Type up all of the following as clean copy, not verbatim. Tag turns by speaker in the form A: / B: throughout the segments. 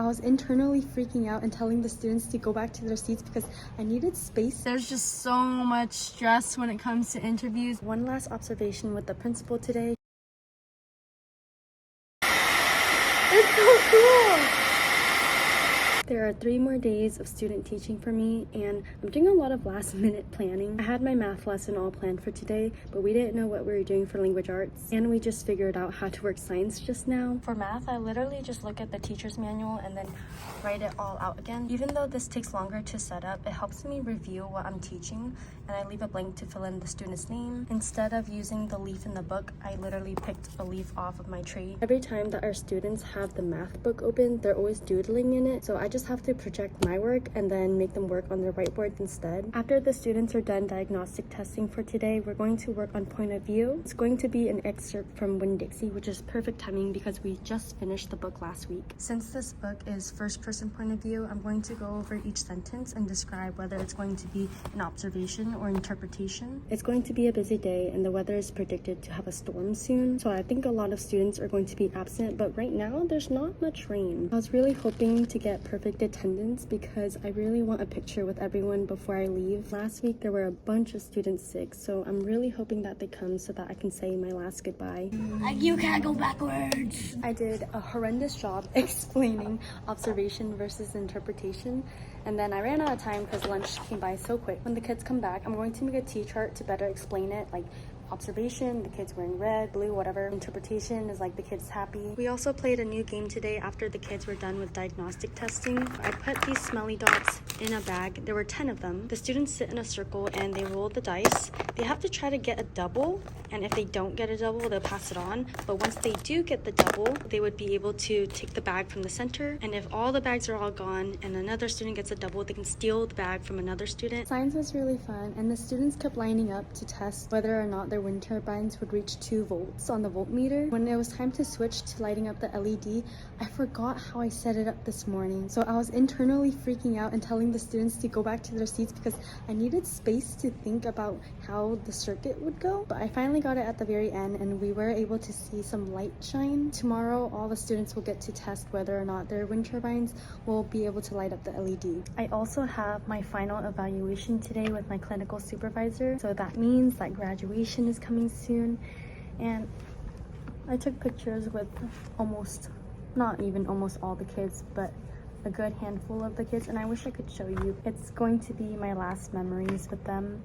A: was internally freaking out and telling the students to go back to their seats because I needed space. There's just so much stress when it comes to interviews. One last observation with the principal today. It's so cool! There are 3 more days of student teaching for me, and I'm doing a lot of last-minute planning. I had my math lesson all planned for today, but we didn't know what we were doing for language arts, and we just figured out how to work science just now. For math, I literally just look at the teacher's manual and then write it all out again. Even though this takes longer to set up, it helps me review what I'm teaching, and I leave a blank to fill in the student's name. Instead of using the leaf in the book, I literally picked a leaf off of my tree. Every time that our students have the math book open, they're always doodling in it, so I just have to project my work and then make them work on their whiteboards instead. After the students are done diagnostic testing for today, we're going to work on point of view. It's going to be an excerpt from Winn-Dixie, which is perfect timing because we just finished the book last week. Since this book is first-person point of view, I'm going to go over each sentence and describe whether it's going to be an observation or interpretation. It's going to be a busy day and the weather is predicted to have a storm soon, so I think a lot of students are going to be absent, but right now there's not much rain. I was really hoping to get perfect attendance because I really want a picture with everyone before I leave. Last week there were a bunch of students sick, so I'm really hoping that they come so that I can say my last goodbye.
B: You can't go backwards.
A: I did a horrendous job explaining observation versus interpretation, and then I ran out of time because lunch came by so quick. When the kids come back, I'm going to make a T-chart to better explain it, like observation, the kids wearing red, blue, whatever. Interpretation is like the kids happy. We also played a new game today after the kids were done with diagnostic testing. I put these smelly dots in a bag. There were 10 of them. The students sit in a circle and they roll the dice. They have to try to get a double, and if they don't get a double, they'll pass it on. But once they do get the double, they would be able to take the bag from the center, and if all the bags are all gone and another student gets a double, they can steal the bag from another student. Science was really fun, and the students kept lining up to test whether or not their wind turbines would reach 2 volts on the voltmeter. When it was time to switch to lighting up the LED, I forgot how I set it up this morning. So I was internally freaking out and telling the students to go back to their seats because I needed space to think about how the circuit would go. But I finally got it at the very end and we were able to see some light shine. Tomorrow, all the students will get to test whether or not their wind turbines will be able to light up the LED. I also have my final evaluation today with my clinical supervisor. So that means that graduation is coming soon, and I took pictures with not even almost all the kids, but a good handful of the kids, and I wish I could show you. It's going to be my last memories with them,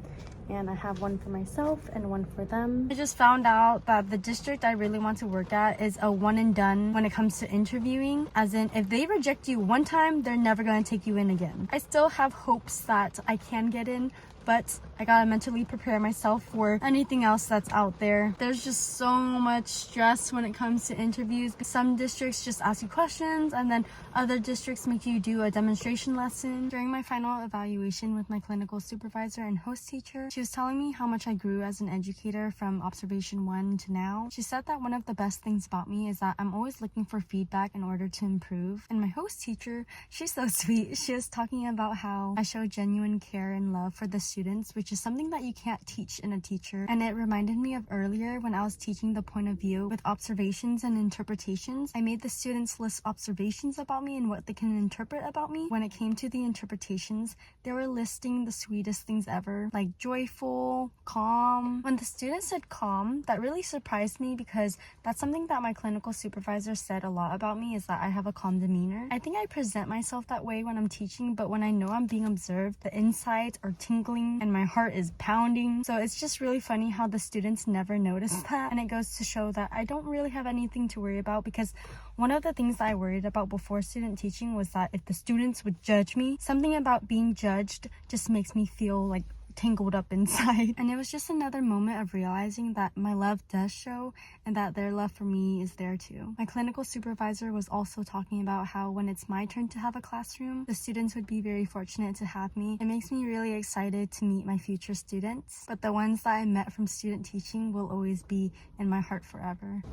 A: and I have one for myself and one for them. I just found out that the district I really want to work at is a one and done when it comes to interviewing, as in if they reject you one time, they're never going to take you in again. I still have hopes that I can get in, but I gotta mentally prepare myself for anything else that's out there. There's just so much stress when it comes to interviews. Some districts just ask you questions, and then other districts make you do a demonstration lesson. During my final evaluation with my clinical supervisor and host teacher, she was telling me how much I grew as an educator from observation 1 to now. She said that one of the best things about me is that I'm always looking for feedback in order to improve. And my host teacher, she's so sweet. She was talking about how I show genuine care and love for the students, which is something that you can't teach in a teacher. And it reminded me of earlier when I was teaching the point of view with observations and interpretations. I made the students list observations about me and what they can interpret about me. When it came to the interpretations, they were listing the sweetest things ever, like joyful, calm. When the students said calm, that really surprised me because that's something that my clinical supervisor said a lot about me, is that I have a calm demeanor. I think I present myself that way when I'm teaching, but when I know I'm being observed, the insides are tingling and my heart is pounding. So it's just really funny how the students never notice that, and it goes to show that I don't really have anything to worry about, because one of the things that I worried about before student teaching was that if the students would judge me, something about being judged just makes me feel like tangled up inside. And it was just another moment of realizing that my love does show and that their love for me is there too. My clinical supervisor was also talking about how when it's my turn to have a classroom, the students would be very fortunate to have me. It makes me really excited to meet my future students, but the ones that I met from student teaching will always be in my heart forever.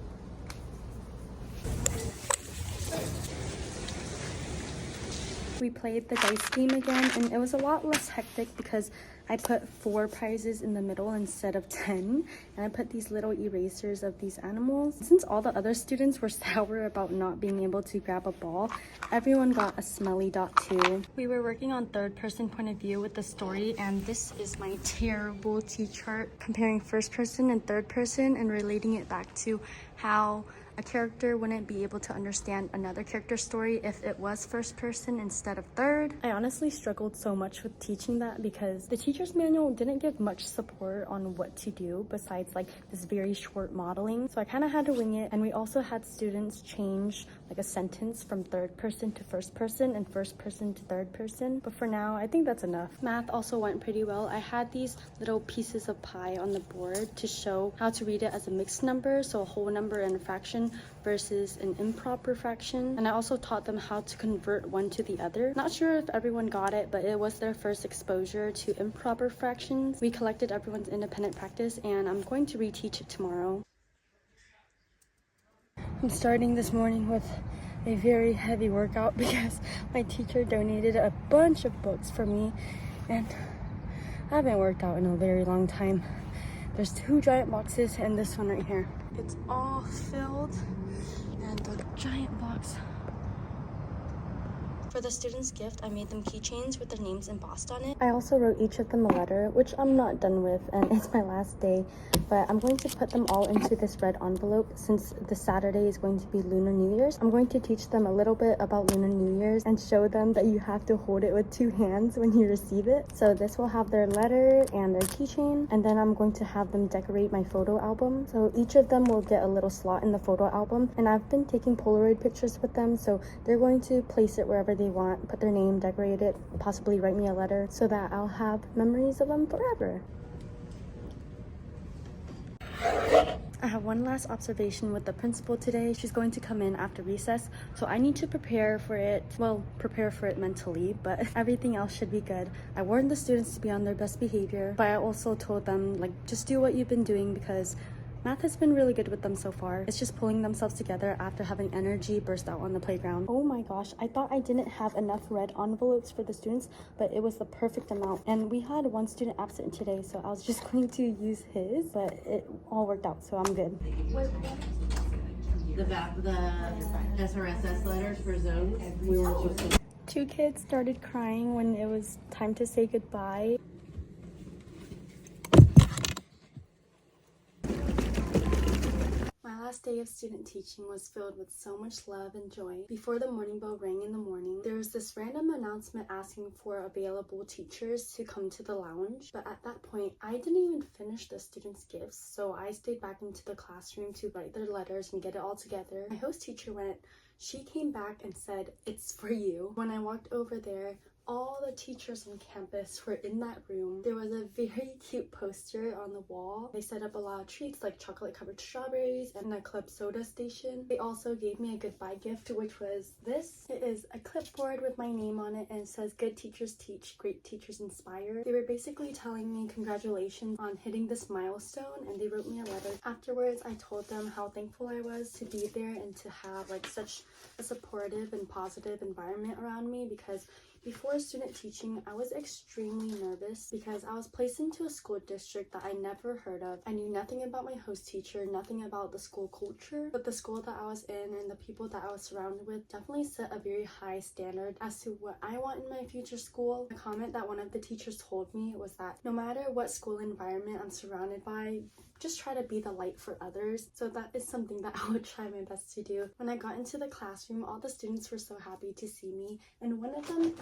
A: We played the dice game again, and it was a lot less hectic because I put 4 prizes in the middle instead of 10, and I put these little erasers of these animals. Since all the other students were sour about not being able to grab a ball, everyone got a smelly dot too. We were working on third person point of view with the story, and this is my terrible T-chart comparing first person and third person and relating it back to how a character wouldn't be able to understand another character's story if it was first person instead of third. I honestly struggled so much with teaching that because the teacher's manual didn't give much support on what to do besides like this very short modeling. So I kind of had to wing it, and we also had students change like a sentence from third person to first person and first person to third person. But for now, I think that's enough. Math also went pretty well. I had these little pieces of pie on the board to show how to read it as a mixed number, so a whole number and a fraction versus an improper fraction. And I also taught them how to convert one to the other. Not sure if everyone got it, but it was their first exposure to improper fractions. We collected everyone's independent practice, and I'm going to reteach it tomorrow. I'm starting this morning with a very heavy workout because my teacher donated a bunch of books for me, and I haven't worked out in a very long time. There's 2 giant boxes and this one right here. It's all filled, and the giant box. For the students' gift, I made them keychains with their names embossed on it. I also wrote each of them a letter, which I'm not done with, and it's my last day, but I'm going to put them all into this red envelope since this Saturday is going to be Lunar New Year's. I'm going to teach them a little bit about Lunar New Year's and show them that you have to hold it with 2 hands when you receive it. So this will have their letter and their keychain, and then I'm going to have them decorate my photo album. So each of them will get a little slot in the photo album, and I've been taking Polaroid pictures with them, so they're going to place it wherever they want, put their name, decorate it, possibly write me a letter so that I'll have memories of them forever. I have one last observation with the principal today. She's going to come in after recess, so I need to prepare for it mentally, but everything else should be good. I warned the students to be on their best behavior, but I also told them, like, just do what you've been doing because math has been really good with them so far. It's just pulling themselves together after having energy burst out on the playground. Oh my gosh, I thought I didn't have enough red envelopes for the students, but it was the perfect amount. And we had one student absent today, so I was just going to use his, but it all worked out, so I'm good.
C: The SRSS letters for zones, we were supposed to...
A: 2 kids started crying when it was time to say goodbye. My last day of student teaching was filled with so much love and joy. Before the morning bell rang in the morning, there was this random announcement asking for available teachers to come to the lounge. But at that point, I didn't even finish the students' gifts, so I stayed back into the classroom to write their letters and get it all together. My host teacher she came back and said, "It's for you." When I walked over there, all the teachers on campus were in that room. There was a very cute poster on the wall. They set up a lot of treats like chocolate covered strawberries and a club soda station. They also gave me a goodbye gift, which was this. It is a clipboard with my name on it, and it says, "Good teachers teach, great teachers inspire." They were basically telling me congratulations on hitting this milestone, and they wrote me a letter. Afterwards, I told them how thankful I was to be there and to have like such a supportive and positive environment around me, because before student teaching, I was extremely nervous because I was placed into a school district that I never heard of. I knew nothing about my host teacher, nothing about the school culture, but the school that I was in and the people that I was surrounded with definitely set a very high standard as to what I want in my future school. A comment that one of the teachers told me was that no matter what school environment I'm surrounded by, just try to be the light for others. So that is something that I would try my best to do. When I got into the classroom, all the students were so happy to see me, and one of them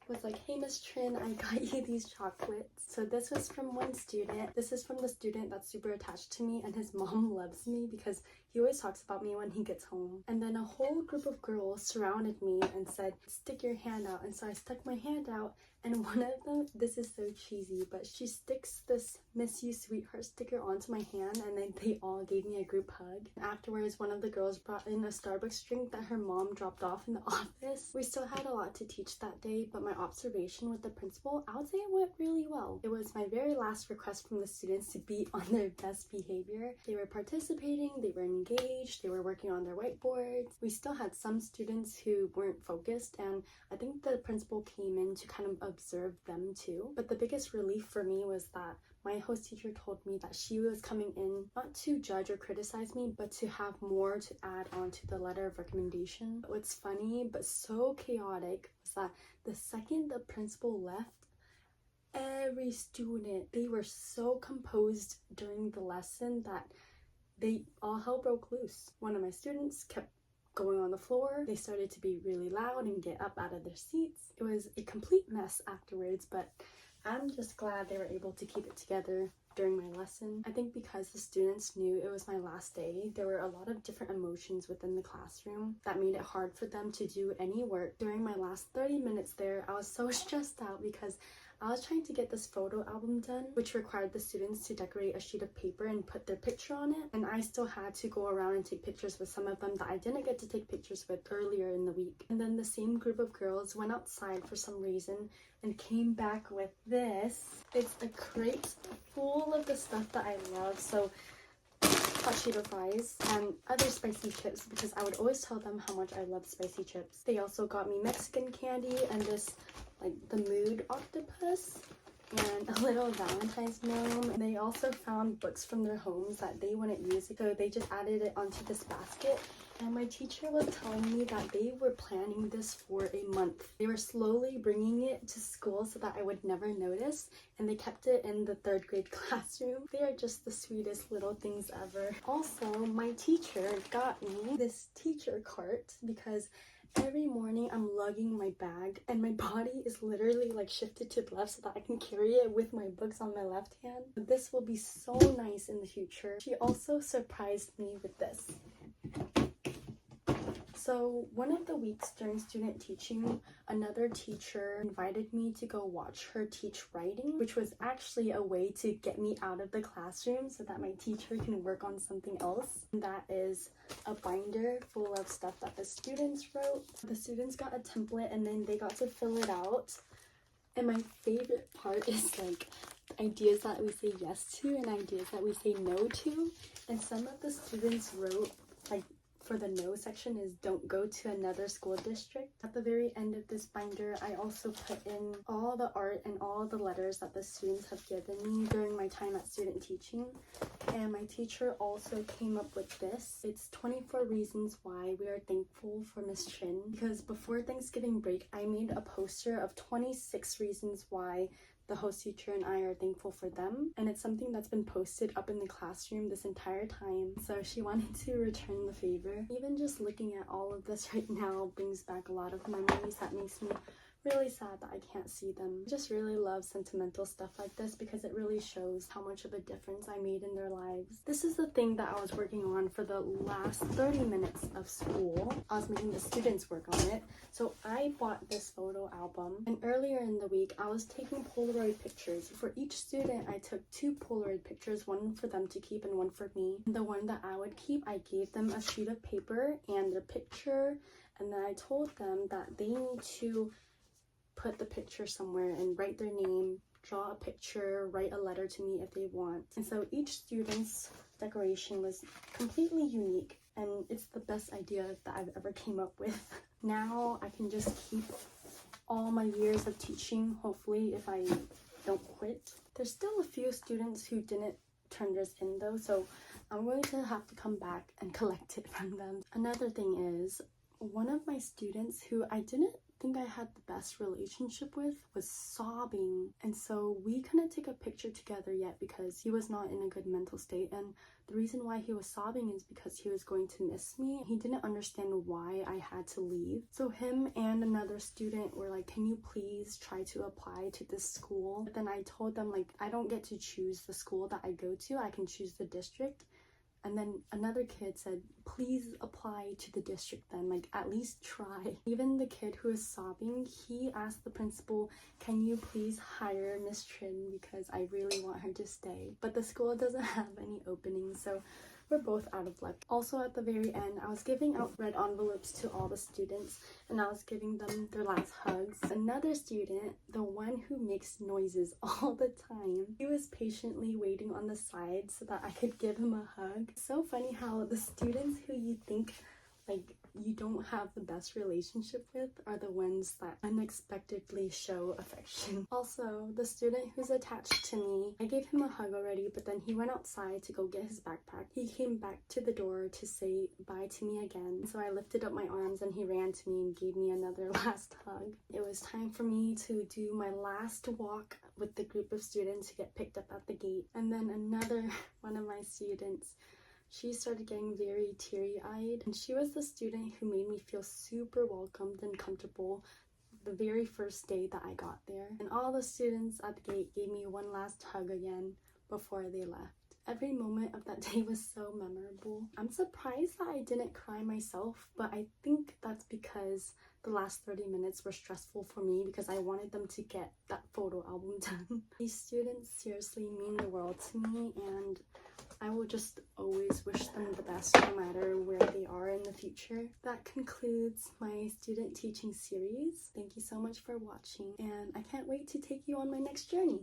A: was like, "Hey, Miss Trin, I got you these chocolates." So this was from one student. This is from the student that's super attached to me, and his mom loves me because he always talks about me when he gets home. And then a whole group of girls surrounded me and said, "Stick your hand out." And so I stuck my hand out, and one of them, this is so cheesy, but she sticks this "Miss You Sweetheart" sticker onto my hand, and then they all gave me a group hug. Afterwards, one of the girls brought in a Starbucks drink that her mom dropped off in the office. We still had a lot to teach that day, but my observation with the principal, I would say it went really well. It was my very last request from the students to be on their best behavior. They were participating, they were engaged, engaged. They were working on their whiteboards. We still had some students who weren't focused, and I think the principal came in to kind of observe them too. But the biggest relief for me was that my host teacher told me that she was coming in not to judge or criticize me, but to have more to add on to the letter of recommendation. What's funny but so chaotic was that the second the principal left, every student, they were so composed during the lesson that all hell broke loose. One of my students kept going on the floor. They started to be really loud and get up out of their seats. It was a complete mess afterwards, but I'm just glad they were able to keep it together during my lesson. I think because the students knew it was my last day, there were a lot of different emotions within the classroom that made it hard for them to do any work. During my last 30 minutes there, I was so stressed out because I was trying to get this photo album done, which required the students to decorate a sheet of paper and put their picture on it. And I still had to go around and take pictures with some of them that I didn't get to take pictures with earlier in the week. And then the same group of girls went outside for some reason and came back with this. It's a crate full of the stuff that I love. So hot Cheeto fries and other spicy chips, because I would always tell them how much I love spicy chips. They also got me Mexican candy and this, like, the mood octopus and a little Valentine's gnome. And they also found books from their homes that they wouldn't use, so they just added it onto this basket. And my teacher was telling me that they were planning this for a month. They were slowly bringing it to school so that I would never notice, and they kept it in the 3rd grade classroom. They are just the sweetest little things ever. Also, my teacher got me this teacher cart because every morning I'm lugging my bag and my body is literally like shifted to the left so that I can carry it with my books on my left hand. This will be so nice in the future. She also surprised me with this. So one of the weeks during student teaching, another teacher invited me to go watch her teach writing, which was actually a way to get me out of the classroom so that my teacher can work on something else. And that is a binder full of stuff that the students wrote. The students got a template and then they got to fill it out. And my favorite part is like ideas that we say yes to and ideas that we say no to. And some of the students wrote, like, for the no section is don't go to another school district. At the very end of this binder, I also put in all the art and all the letters that the students have given me during my time at student teaching. And my teacher also came up with this. It's 24 reasons why we are thankful for Ms. Trin. Because before Thanksgiving break, I made a poster of 26 reasons why the host teacher and I are thankful for them, and it's something that's been posted up in the classroom this entire time, so she wanted to return the favor. Even just looking at all of this right now brings back a lot of memories that makes me really sad that I can't see them. I just really love sentimental stuff like this because it really shows how much of a difference I made in their lives. This is the thing that I was working on for the last 30 minutes of school. I was making the students work on it. So I bought this photo album, and earlier in the week I was taking Polaroid pictures. For each student I took 2 Polaroid pictures, one for them to keep and one for me. The one that I would keep, I gave them a sheet of paper and their picture, and then I told them that they need to put the picture somewhere and write their name, draw a picture, write a letter to me if they want. And so each student's decoration was completely unique, and it's the best idea that I've ever came up with. Now I can just keep all my years of teaching, hopefully, if I don't quit. There's still a few students who didn't turn theirs in though, so I'm going to have to come back and collect it from them. Another thing is, one of my students who I didn't think I had the best relationship with was sobbing, and so we couldn't take a picture together yet because he was not in a good mental state. And the reason why he was sobbing is because he was going to miss me. He didn't understand why I had to leave, so him and another student were like, can you please try to apply to this school? But then I told them, like, I don't get to choose the school that I go to, I can choose the district. And then another kid said, please apply to the district then, like, at least try. Even the kid who was sobbing, he asked the principal, can you please hire Ms. Trin because I really want her to stay. But the school doesn't have any openings, so We're both out of luck. Also at the very end, I was giving out red envelopes to all the students and I was giving them their last hugs. Another student, the one who makes noises all the time, he was patiently waiting on the side so that I could give him a hug. It's so funny how the students who you think like you don't have the best relationship with are the ones that unexpectedly show affection. Also, the student who's attached to me, I gave him a hug already, but then he went outside to go get his backpack. He came back to the door to say bye to me again. So I lifted up my arms and he ran to me and gave me another last hug. It was time for me to do my last walk with the group of students who get picked up at the gate. And then another one of my students, she started getting very teary-eyed, and she was the student who made me feel super welcomed and comfortable the very first day that I got there. And all the students at the gate gave me one last hug again before they left. Every moment of that day was so memorable. I'm surprised that I didn't cry myself, but I think that's because the last 30 minutes were stressful for me because I wanted them to get that photo album done. These students seriously mean the world to me, and I will just always wish them the best no matter where they are in the future. That concludes my student teaching series. Thank you so much for watching, and I can't wait to take you on my next journey.